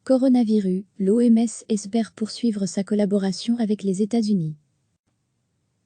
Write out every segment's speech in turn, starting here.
Coronavirus, l'OMS espère poursuivre sa collaboration avec les États-Unis.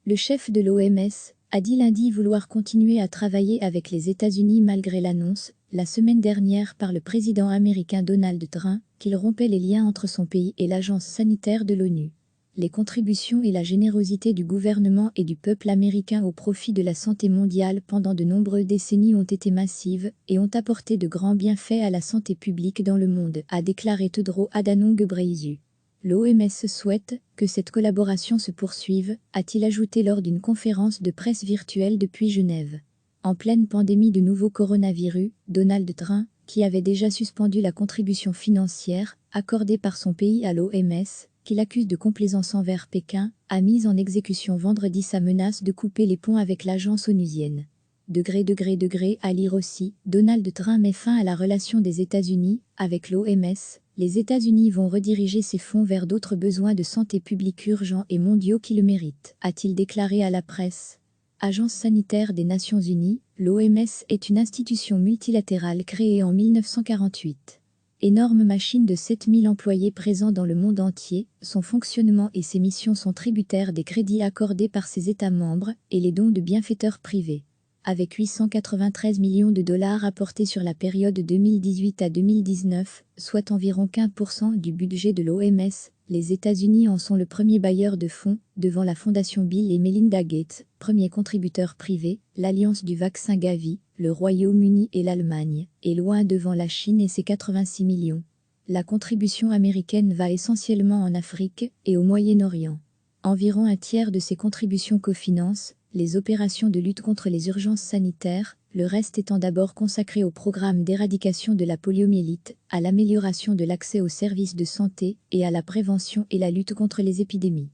Le chef de l'OMS a dit lundi vouloir continuer à travailler avec les États-Unis malgré l'annonce, la semaine dernière par le président américain Donald Trump, qu'il rompait les liens entre son pays et l'agence sanitaire de l'ONU. Les contributions et la générosité du gouvernement et du peuple américain au profit de la santé mondiale pendant de nombreuses décennies ont été massives et ont apporté de grands bienfaits à la santé publique dans le monde, a déclaré Tedros Adhanom Ghebreyesus. L'OMS souhaite que cette collaboration se poursuive, a-t-il ajouté lors d'une conférence de presse virtuelle depuis Genève. En pleine pandémie de nouveau coronavirus, Donald Trump, qui avait déjà suspendu la contribution financière accordée par son pays à l'OMS, qu'il accuse de complaisance envers Pékin, a mis en exécution vendredi sa menace de couper les ponts avec l'agence onusienne. À lire aussi, Donald Trump met fin à la relation des États-Unis avec l'OMS. Les États-Unis vont rediriger ces fonds vers d'autres besoins de santé publique urgents et mondiaux qui le méritent, a-t-il déclaré à la presse. Agence sanitaire des Nations Unies, l'OMS est une institution multilatérale créée en 1948. Énorme machine de 7000 employés présents dans le monde entier, son fonctionnement et ses missions sont tributaires des crédits accordés par ses États membres et les dons de bienfaiteurs privés. Avec 893 millions de dollars apportés sur la période 2018 à 2019, soit environ 15% du budget de l'OMS, les États-Unis en sont le premier bailleur de fonds, devant la Fondation Bill et Melinda Gates, premier contributeur privé, l'Alliance du vaccin Gavi, le Royaume-Uni et l'Allemagne, et loin devant la Chine et ses 86 millions. La contribution américaine va essentiellement en Afrique et au Moyen-Orient. Environ un tiers de ces contributions cofinancent les opérations de lutte contre les urgences sanitaires, le reste étant d'abord consacré au programme d'éradication de la poliomyélite, à l'amélioration de l'accès aux services de santé et à la prévention et la lutte contre les épidémies.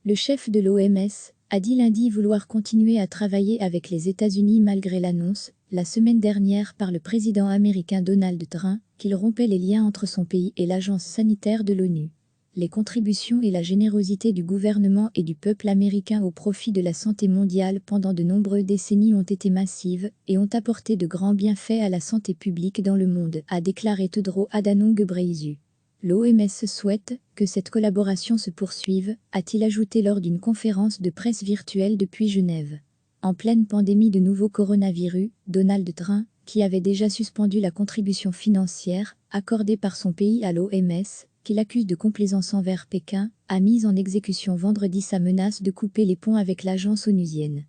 Le chef de l'OMS a dit lundi vouloir continuer à travailler avec les États-Unis malgré l'annonce, la semaine dernière par le président américain Donald Trump, qu'il rompait les liens entre son pays et l'agence sanitaire de l'ONU. Les contributions et la générosité du gouvernement et du peuple américain au profit de la santé mondiale pendant de nombreuses décennies ont été massives et ont apporté de grands bienfaits à la santé publique dans le monde, a déclaré Tedros Adhanom Ghebreyesus. L'OMS souhaite que cette collaboration se poursuive, a-t-il ajouté lors d'une conférence de presse virtuelle depuis Genève. En pleine pandémie de nouveau coronavirus, Donald Trump, qui avait déjà suspendu la contribution financière accordée par son pays à l'OMS, qu'il accuse de complaisance envers Pékin, a mis en exécution vendredi sa menace de couper les ponts avec l'agence onusienne.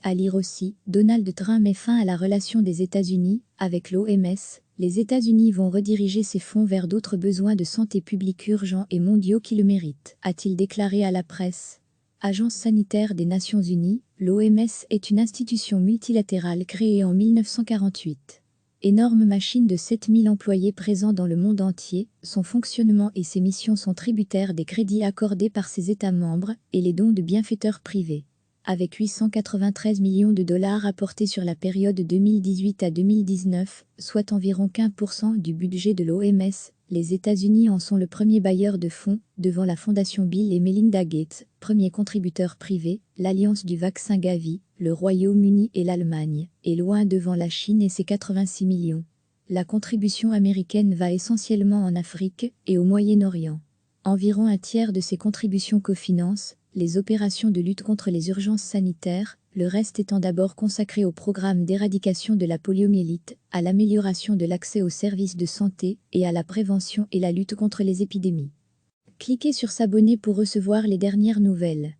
À lire aussi, Donald Trump met fin à la relation des États-Unis avec l'OMS. Les États-Unis vont rediriger ces fonds vers d'autres besoins de santé publique urgents et mondiaux qui le méritent, a-t-il déclaré à la presse. Agence sanitaire des Nations Unies, l'OMS est une institution multilatérale créée en 1948. Énorme machine de 7000 employés présents dans le monde entier, son fonctionnement et ses missions sont tributaires des crédits accordés par ses États membres et les dons de bienfaiteurs privés. Avec 893 millions de dollars apportés sur la période 2018 à 2019, soit environ 15% du budget de l'OMS, les États-Unis en sont le premier bailleur de fonds, devant la Fondation Bill et Melinda Gates, premier contributeur privé, l'Alliance du vaccin Gavi, le Royaume-Uni et l'Allemagne, et loin devant la Chine et ses 86 millions. La contribution américaine va essentiellement en Afrique et au Moyen-Orient. Environ un tiers de ces contributions cofinancent les opérations de lutte contre les urgences sanitaires, le reste étant d'abord consacré au programme d'éradication de la poliomyélite, à l'amélioration de l'accès aux services de santé et à la prévention et la lutte contre les épidémies. Cliquez sur s'abonner pour recevoir les dernières nouvelles.